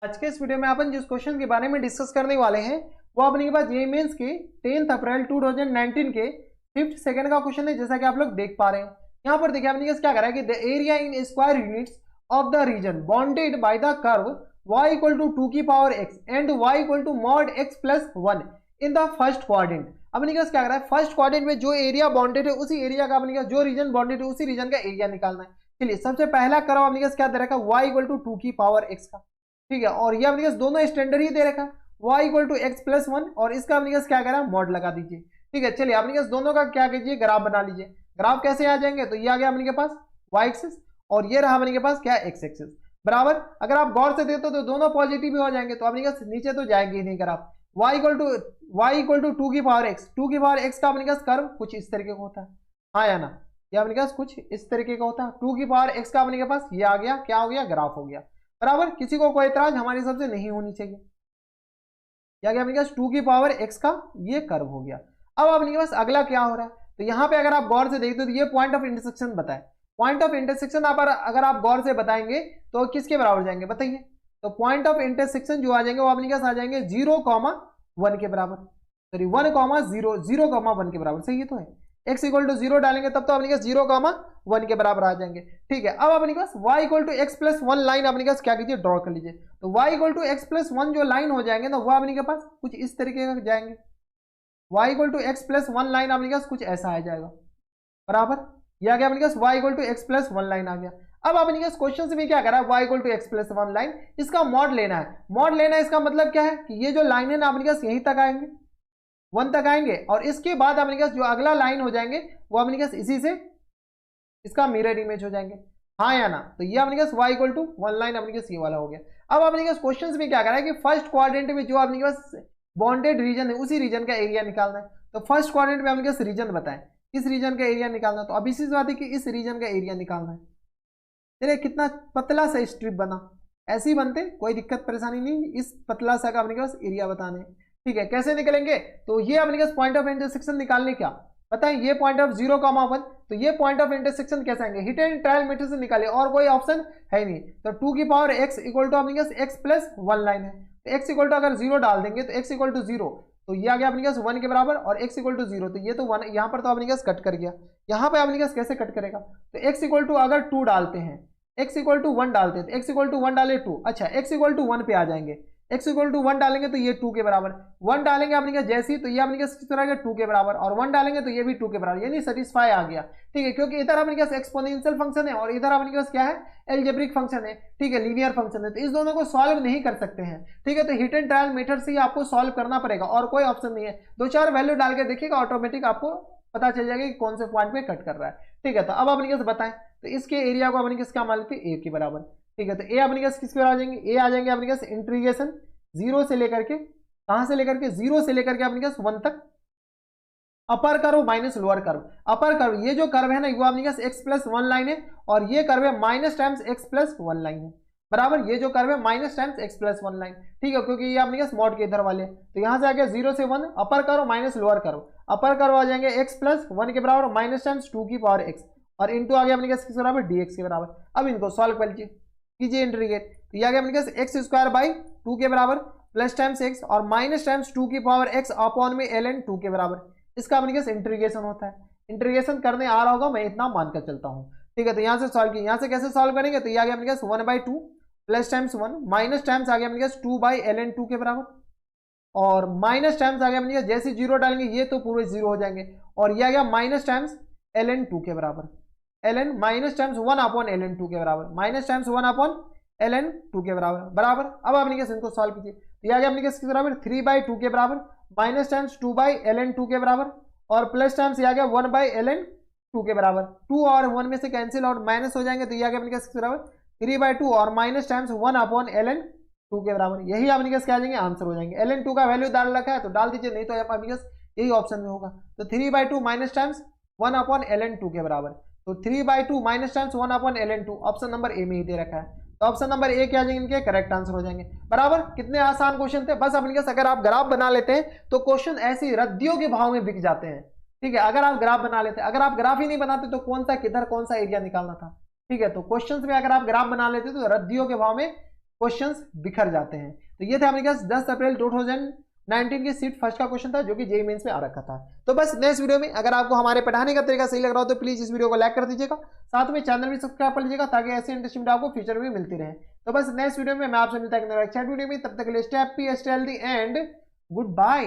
आज के इस वीडियो में अपन जिस क्वेश्चन के बारे में डिस्कस करने वाले हैं वो अपने के पास ये मेंस के 10 अप्रैल 2019 के 5th सेकंड का क्वेश्चन है, जैसा कि आप लोग देख पा रहे हैं। यहाँ पर देखिए आपने क्या करा है कि the area in square units of the region bounded by the curve y equal to 2 की power x and y equal to mod x plus 1 in the first quadrant. अपने क्या करा है, फर्स्ट क्वाड्रेंट में जो एरिया बाउंडेड है उसी area का अपने जो रीजन बाउंडेड है उसी रीजन का एरिया निकालना है। चलिए सबसे पहला कर्व अपने क्या दे रखा है, y इक्वल टू 2 की पावर x का, ठीक है। और ये अपने दोनों स्टैंडर्ड ही दे रखा है, y equal to x plus 1 और इसका अपने क्या करा मॉड लगा दीजिए, ठीक है। चलिए अपने दोनों का क्या कीजिए, ग्राफ बना लीजिए। ग्राफ कैसे आ जाएंगे, तो ये आ गया अपने के पास y एक्सिस और ये रहा अपने के पास क्या x एक्सिस बराबर। अगर आप गौर से देखते हो तो दोनों पॉजिटिव ही हो जाएंगे, तो अपने नीचे तो जाएंगे ही नहीं ग्राफ। y इक्वल टू 2 की पावर x, 2 की पावर x का अपने कर्व कुछ इस तरीके का होता है, हाँ या ना, ये अपने पास कुछ इस तरीके का होता है। 2 की पावर x का अपने के पास ये आ गया, क्या हो गया, ग्राफ हो गया बराबर। किसी को कोई एतराज हमारी हिसाब से नहीं होनी चाहिए। क्या गया अपने पास 2 की पावर x का ये कर्व हो गया। अब अपने पास अगला क्या हो रहा है, तो यहाँ पे अगर आप गौर से देखते हो तो ये पॉइंट ऑफ इंटरसेक्शन बताए। पॉइंट ऑफ इंटरसेक्शन आप अगर आप गौर से बताएंगे तो किसके बराबर जाएंगे बताइए, तो पॉइंट ऑफ इंटरसेक्शन जो आ जाएंगे वो अपने पास आ जाएंगे 0,1 के बराबर, सॉरी 1,0 0,1 के बराबर, सही है तो है। x इक्वल टू 0 डालेंगे तब तो अपने पास 0,1 के बराबर आ जाएंगे, ठीक है। अब अपने पास y equal to x plus 1 line अपने पास क्या कीजिए, ड्रॉ कर लीजिए। तो y equal to x plus 1 जो लाइन हो जाएंगे ना वो अपने के पास कुछ इस तरीके का जाएंगे। y equal to x plus 1 line अपने पास कुछ ऐसा आ जाएगा बराबर। ये आ गया अपने पास y equal to x plus 1 line आ गया। अब अपने पास क्वेश्चन से भी क्या करा है, y equal to x plus 1 line, इसका मॉड लेना है। मॉड लेना है इसका मतलब क्या है कि ये जो लाइन है ना अपने पास यहीं तक आएंगे, 1 तक आएंगे और इसके बाद अपने पास जो अगला लाइन हो जाएंगे वो अपने पास इसी से इसका मिरर इमेज हो जाएंगे, हाँ या ना। तो ये अपने पास y इक्वल टू 1 लाइन अपने पास ये वाला हो गया। अब अपने पास क्वेश्चन में क्या करा है कि फर्स्ट क्वाड्रेंट में जो अपने पास बॉन्डेड रीजन है उसी रीजन का एरिया निकालना है। तो फर्स्ट क्वाड्रेंट में अपने पास रीजन बताएं, इस रीजन का एरिया निकालना है। तो अब इसी बात है कि इस रीजन का एरिया निकालना है। चलिए कितना पतला सा स्ट्रिप बना, ऐसे ही बनते, कोई दिक्कत परेशानी नहीं, इस पतला सा का अपने पास एरिया बताने, ठीक है। कैसे निकलेंगे, तो ये अपने पास पॉइंट ऑफ इंटरसेक्शन निकालने क्या बताएं, ये पॉइंट ऑफ 0,1, तो ये पॉइंट ऑफ इंटरसेक्शन कैसे आएंगे, हिट एंड ट्रायल मेथड से निकालिए और कोई ऑप्शन है नहीं। तो 2 की पावर x इक्वल टू अपने पास x प्लस 1 लाइन है, तो x इक्वल टू अगर 0 डाल देंगे तो x इक्वल टू 0, तो ये आ गया अपने पास 1 के बराबर और x इक्वल टू 0, तो ये तो 1 यहाँ पर तो अपने पास कट कर गया। यहाँ पे अपने पास कैसे कट करेगा, तो x इक्वल टू अगर 2 डालते हैं, x इक्वल टू 1 डालते हैं, तो x इक्वल टू 1 डाले 2, अच्छा x इक्वल टू 1 पे आ जाएंगे। x इक्वल टू 1 डालेंगे तो ये 2 के बराबर, 1 डालेंगे अपने पास जैसी, तो ये अपने पास किस तरह का 2 के बराबर, और 1 डालेंगे तो ये भी 2 के बराबर, यानी सेटिस्फाई आ गया, ठीक है। क्योंकि इधर अपने पास एक्सपोनेंशियल फंक्शन है और इधर अपने पास क्या है, अलजेब्रिक फंक्शन है, ठीक है, लीनियर फंक्शन है। तो इस दोनों को सॉल्व नहीं कर सकते हैं, ठीक है। तो हिट एंड ट्रायल मेथड से ही आपको सॉल्व करना पड़ेगा और कोई ऑप्शन नहीं है। 2-4 वैल्यू डाल के देखिएगा, ऑटोमेटिक आपको पता चल जाएगा कि कौन से पॉइंट पे कट कर रहा है, ठीक है। तो अब अपने पास बताएं, तो इसके एरिया को अपने क्या मान लेते हैं, a के बराबर, ठीक है। तो a अपने पास किसके बराबर आ जाएंगे, a आ जाएंगे अपने पास इंटीग्रेशन 0 से लेकर के, कहां से लेकर के, 0 से लेकर के अपने पास 1 तक, अपर curve minus lower curve. Upper curve ये जो कर्व है ना वो अपने पास x प्लस 1 लाइन है और ये कर्व है minus times x plus 1 line है बराबर। ये जो कर्व है minus times x plus 1 line, ठीक है, क्योंकि ये अपने पास मॉड के इधर वाले, तो यहां से आ गया 0 से 1 upper curve minus lower curve. Upper curve आ जाएंगे x प्लस 1 के बराबर माइनस टाइम्स 2 की पावर x और इंटू आ गया अपने पास किस बराबर, dx के बराबर। अब इनको सॉल्व कर लीजिए, कीजिए इंटीग्रेट, तो ये आ गया अपने पास एक्स स्क्वायर बाई 2 के बराबर प्लस टाइम्स x और माइनस टाइम्स 2 की पावर x अपॉन में ln 2 के बराबर। इसका अपने पास इंटीग्रेशन होता है, इंटीग्रेशन करने आ रहा होगा, मैं इतना मानकर चलता हूँ, ठीक है। तो यहाँ से सॉल्व किया, यहाँ से कैसे सॉल्व करेंगे, तो ये आ गया अपने पास 1/2 प्लस टाइम्स 1 माइनस टाइम्स आ गया अपने पास 2/ln 2 के बराबर और माइनस टाइम्स आ गया अपने पास, जैसे 0 डालेंगे ये तो पूरे 0 हो जाएंगे और ये आ गया माइनस टाइम्स ln 2 के बराबर, ln minus times 1 upon ln 2 के बराबर, माइनस टाइम्स 1 अपॉन ln 2 के बराबर बराबर। अब अपने पास इनको सॉल्व कीजिए, तो ये आ गया अपने पास किस बराबर, 3/2 के बराबर माइनस टाइम्स 2/ln 2 के बराबर और प्लस टाइम्स ये आ गया 1/ln 2 के बराबर। 2 और 1 में से कैंसिल और माइनस हो जाएंगे, तो ये आ गया अपने पास किस बराबर, 3/2 और माइनस टाइम्स 1 अपॉन ln 2 के बराबर। यही अपने पास क्या आ जाएंगे, आंसर हो जाएंगे। ln 2 का वैल्यू डाल रखा है तो डाल दीजिए, नहीं तो अपने पास यही ऑप्शन में होगा। तो 3/2 माइनस टाइम्स 1 अपॉन ln 2 के बराबर, तो 3/2 minus times 1 upon ln 2 option number A में ही दे रखा है। तो ऑप्शन नंबर ए क्या आ जाएंगे, इनके करेक्ट आंसर हो जाएंगे बराबर। कितने आसान क्वेश्चन थे, बस अपने अगर आप ग्राफ बना लेते हैं तो क्वेश्चन ऐसे ही रद्दियों के भाव में बिक जाते हैं, ठीक है। अगर आप ग्राफ बना लेते, अगर आप ग्राफ ही नहीं बनाते तो कौन सा किधर कौन सा एरिया निकालना था, ठीक है। तो क्वेश्चंस में अगर आप ग्राफ बना लेते तो रद्दियों के भाव में क्वेश्चंस बिखर जाते हैं। तो ये थे अपने पास 10 अप्रैल 2019 की सीट फर्स्ट का क्वेश्चन था जो कि जेईई मेंस में आ रखा था। तो बस नेक्स्ट वीडियो में अगर आपको हमारे पढ़ाने का तरीका सही लग रहा हो तो प्लीज इस वीडियो को लाइक कर दीजिएगा, साथ में चैनल भी सब्सक्राइब कर लीजिएगा ताकि ऐसे इंटरेस्टिंग वीडियो आपको फ्यूचर में मिलती रहे। तो बस नेक्स्ट वीडियो में मैं आपसे मिलता हूं नेक्स्ट वीडियो में, तब तक के लिए stay happy, stay healthy and good bye.